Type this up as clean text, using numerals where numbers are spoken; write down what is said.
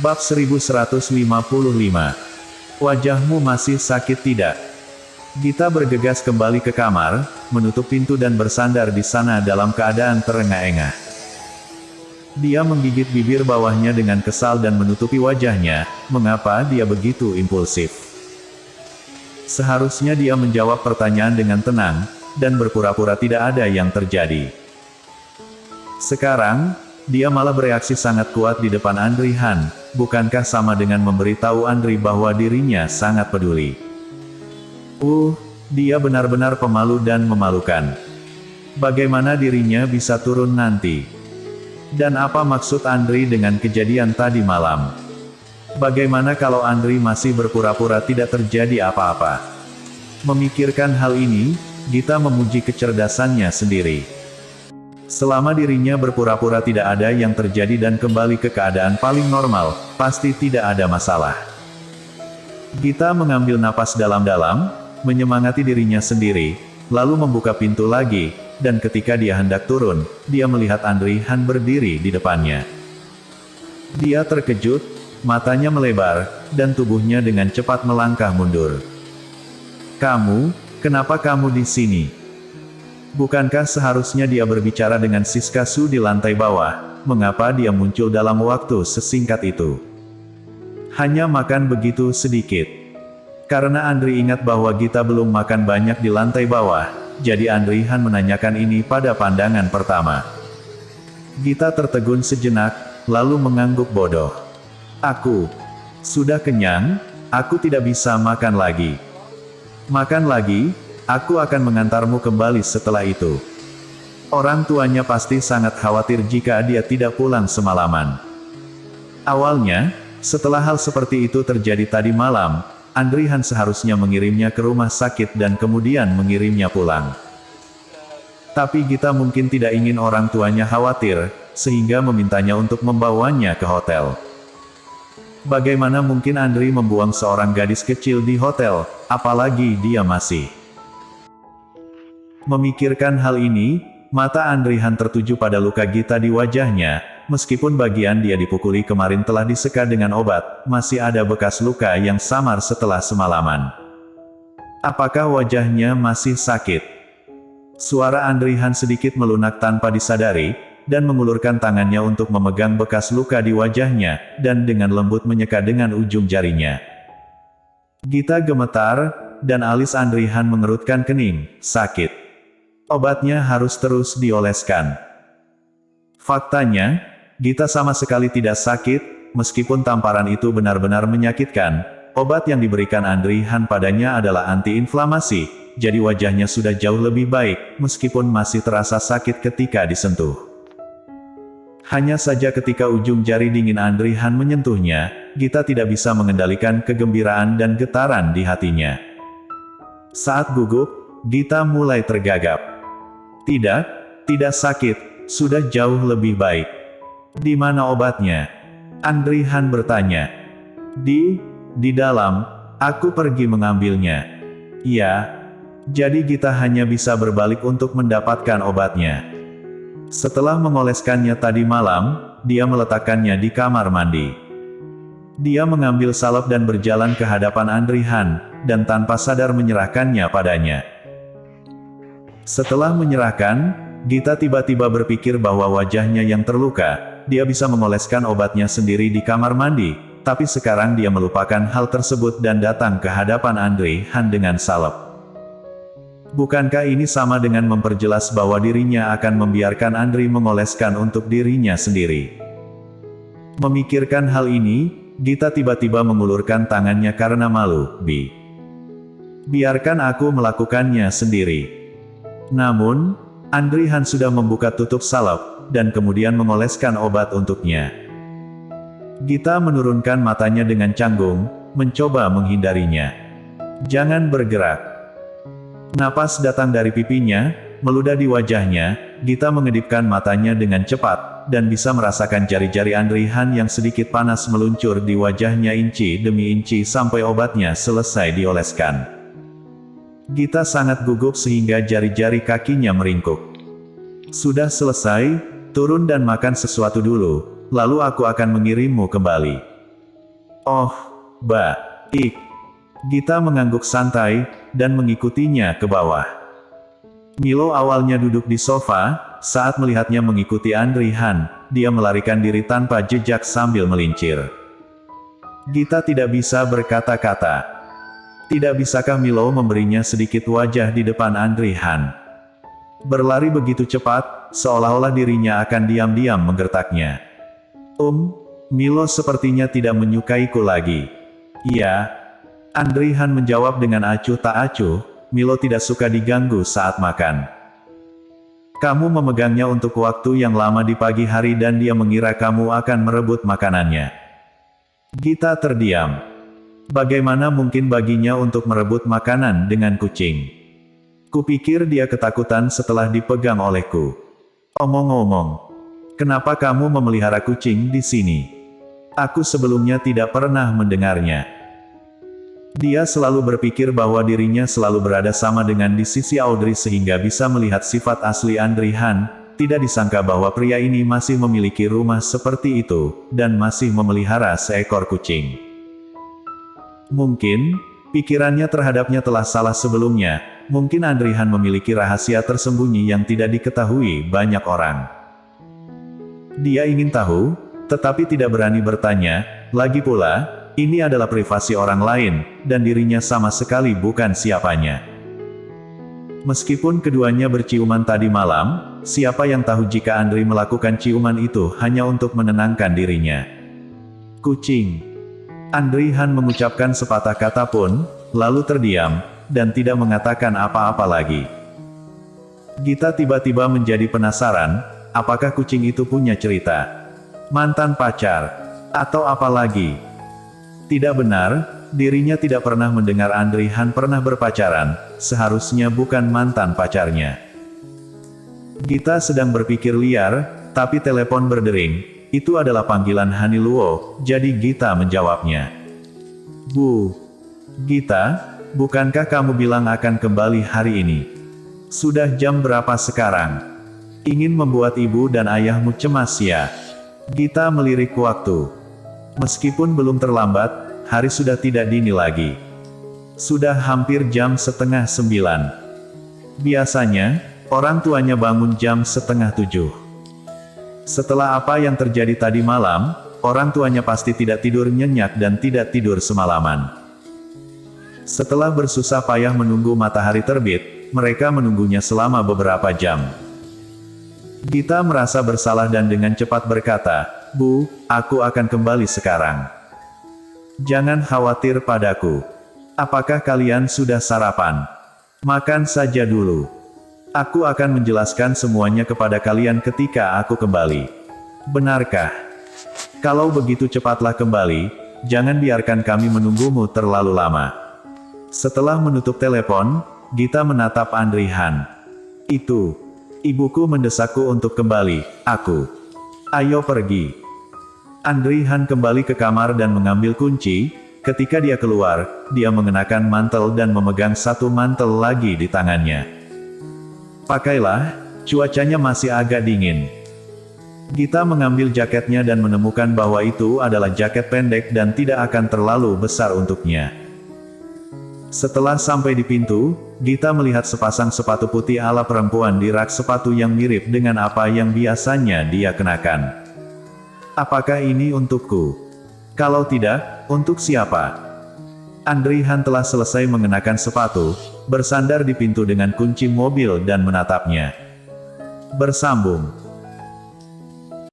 Bab 1155. Wajahmu masih sakit tidak? Gita bergegas kembali ke kamar, menutup pintu dan bersandar di sana dalam keadaan terengah-engah. Dia menggigit bibir bawahnya dengan kesal dan menutupi wajahnya. Mengapa dia begitu impulsif? Seharusnya dia menjawab pertanyaan dengan tenang, dan berpura-pura tidak ada yang terjadi. Sekarang, dia malah bereaksi sangat kuat di depan Andri Han. Bukankah sama dengan memberitahu Andri bahwa dirinya sangat peduli? Dia benar-benar pemalu dan memalukan. Bagaimana dirinya bisa turun nanti? Dan apa maksud Andri dengan kejadian tadi malam? Bagaimana kalau Andri masih berpura-pura tidak terjadi apa-apa? Memikirkan hal ini, Gita memuji kecerdasannya sendiri. Selama dirinya berpura-pura tidak ada yang terjadi dan kembali ke keadaan paling normal, pasti tidak ada masalah. Gita mengambil napas dalam-dalam, menyemangati dirinya sendiri, lalu membuka pintu lagi, dan ketika dia hendak turun, dia melihat Andri Han berdiri di depannya. Dia terkejut, matanya melebar, dan tubuhnya dengan cepat melangkah mundur. Kenapa kamu di sini? Bukankah seharusnya dia berbicara dengan Siska Su di lantai bawah? Mengapa dia muncul dalam waktu sesingkat itu? Hanya makan begitu sedikit. Karena Andri ingat bahwa Gita belum makan banyak di lantai bawah, jadi Andri Han menanyakan ini pada pandangan pertama. Gita tertegun sejenak, lalu mengangguk bodoh. Aku sudah kenyang, aku tidak bisa makan lagi. Makan lagi? Aku akan mengantarmu kembali setelah itu. Orang tuanya pasti sangat khawatir jika dia tidak pulang semalaman. Awalnya, setelah hal seperti itu terjadi tadi malam, Andri Han seharusnya mengirimnya ke rumah sakit dan kemudian mengirimnya pulang. Tapi Gita mungkin tidak ingin orang tuanya khawatir, sehingga memintanya untuk membawanya ke hotel. Bagaimana mungkin Andri membuang seorang gadis kecil di hotel, apalagi dia masih. Memikirkan hal ini, mata Andri Han tertuju pada luka Gita di wajahnya. Meskipun bagian dia dipukuli kemarin telah diseka dengan obat, masih ada bekas luka yang samar setelah semalaman. Apakah wajahnya masih sakit? Suara Andri Han sedikit melunak tanpa disadari, dan mengulurkan tangannya untuk memegang bekas luka di wajahnya, dan dengan lembut menyeka dengan ujung jarinya. Gita gemetar, dan alis Andri Han mengerutkan kening. Sakit. Obatnya harus terus dioleskan. Faktanya, Gita sama sekali tidak sakit, meskipun tamparan itu benar-benar menyakitkan. Obat yang diberikan Andri Han padanya adalah anti-inflamasi, jadi wajahnya sudah jauh lebih baik, meskipun masih terasa sakit ketika disentuh. Hanya saja ketika ujung jari dingin Andri Han menyentuhnya, Gita tidak bisa mengendalikan kegembiraan dan getaran di hatinya. Saat gugup, Gita mulai tergagap. Tidak sakit, sudah jauh lebih baik. Di mana obatnya? Andri Han bertanya. Di dalam, aku pergi mengambilnya. Ya, jadi Gita hanya bisa berbalik untuk mendapatkan obatnya. Setelah mengoleskannya tadi malam, dia meletakkannya di kamar mandi. Dia mengambil salep dan berjalan ke hadapan Andri Han, dan tanpa sadar menyerahkannya padanya. Setelah menyerahkan, Gita tiba-tiba berpikir bahwa wajahnya yang terluka, dia bisa mengoleskan obatnya sendiri di kamar mandi, tapi sekarang dia melupakan hal tersebut dan datang ke hadapan Andri Han dengan salep. Bukankah ini sama dengan memperjelas bahwa dirinya akan membiarkan Andri mengoleskan untuk dirinya sendiri? Memikirkan hal ini, Gita tiba-tiba mengulurkan tangannya karena malu. Biarkan aku melakukannya sendiri. Namun, Andri Han sudah membuka tutup salep, dan kemudian mengoleskan obat untuknya. Gita menurunkan matanya dengan canggung, mencoba menghindarinya. Jangan bergerak. Napas datang dari pipinya, meludah di wajahnya. Gita mengedipkan matanya dengan cepat, dan bisa merasakan jari-jari Andri Han yang sedikit panas meluncur di wajahnya inci demi inci sampai obatnya selesai dioleskan. Gita sangat gugup sehingga jari-jari kakinya meringkuk. Sudah selesai, turun dan makan sesuatu dulu, lalu aku akan mengirimmu kembali. Oh, baik. Gita mengangguk santai, dan mengikutinya ke bawah. Milo awalnya duduk di sofa, saat melihatnya mengikuti Andri Han, dia melarikan diri tanpa jejak sambil melincir. Gita tidak bisa berkata-kata. Tidak bisakah Milo memberinya sedikit wajah di depan Andri Han? Berlari begitu cepat, seolah-olah dirinya akan diam-diam menggertaknya. Milo sepertinya tidak menyukaiku lagi. Iya. Andri Han menjawab dengan acuh tak acuh, Milo tidak suka diganggu saat makan. Kamu memegangnya untuk waktu yang lama di pagi hari dan dia mengira kamu akan merebut makanannya. Gita terdiam. Bagaimana mungkin baginya untuk merebut makanan dengan kucing? Kupikir dia ketakutan setelah dipegang olehku. Omong-omong, kenapa kamu memelihara kucing di sini? Aku sebelumnya tidak pernah mendengarnya. Dia selalu berpikir bahwa dirinya selalu berada sama dengan di sisi Audrey sehingga bisa melihat sifat asli Andri Han, tidak disangka bahwa pria ini masih memiliki rumah seperti itu, dan masih memelihara seekor kucing. Mungkin, pikirannya terhadapnya telah salah sebelumnya, mungkin Andri Han memiliki rahasia tersembunyi yang tidak diketahui banyak orang. Dia ingin tahu, tetapi tidak berani bertanya, lagi pula, ini adalah privasi orang lain, dan dirinya sama sekali bukan siapanya. Meskipun keduanya berciuman tadi malam, siapa yang tahu jika Andri melakukan ciuman itu hanya untuk menenangkan dirinya. Kucing. Andri Han mengucapkan sepatah kata pun, lalu terdiam, dan tidak mengatakan apa-apa lagi. Gita tiba-tiba menjadi penasaran, apakah kucing itu punya cerita? Mantan pacar? Atau apa lagi? Tidak benar, dirinya tidak pernah mendengar Andri Han pernah berpacaran, seharusnya bukan mantan pacarnya. Gita sedang berpikir liar, tapi telepon berdering, itu adalah panggilan Hani Luo, jadi Gita menjawabnya. Bu. Gita, bukankah kamu bilang akan kembali hari ini? Sudah jam berapa sekarang? Ingin membuat ibu dan ayahmu cemas ya? Gita melirik waktu. Meskipun belum terlambat, hari sudah tidak dini lagi. Sudah hampir jam 8:30. Biasanya, orang tuanya bangun jam 6:30. Setelah apa yang terjadi tadi malam, orang tuanya pasti tidak tidur nyenyak dan tidak tidur semalaman. Setelah bersusah payah menunggu matahari terbit, mereka menunggunya selama beberapa jam. Gita merasa bersalah dan dengan cepat berkata, Bu, aku akan kembali sekarang. Jangan khawatir padaku. Apakah kalian sudah sarapan? Makan saja dulu. Aku akan menjelaskan semuanya kepada kalian ketika aku kembali. Benarkah? Kalau begitu cepatlah kembali, jangan biarkan kami menunggumu terlalu lama. Setelah menutup telepon, Gita menatap Andri Han. Itu. Ibuku mendesakku untuk kembali, aku. Ayo pergi. Andri Han kembali ke kamar dan mengambil kunci. Ketika dia keluar, dia mengenakan mantel dan memegang satu mantel lagi di tangannya. Pakailah, cuacanya masih agak dingin. Gita mengambil jaketnya dan menemukan bahwa itu adalah jaket pendek dan tidak akan terlalu besar untuknya. Setelah sampai di pintu, Gita melihat sepasang sepatu putih ala perempuan di rak sepatu yang mirip dengan apa yang biasanya dia kenakan. Apakah ini untukku? Kalau tidak, untuk siapa? Andri Han telah selesai mengenakan sepatu, bersandar di pintu dengan kunci mobil dan menatapnya. Bersambung.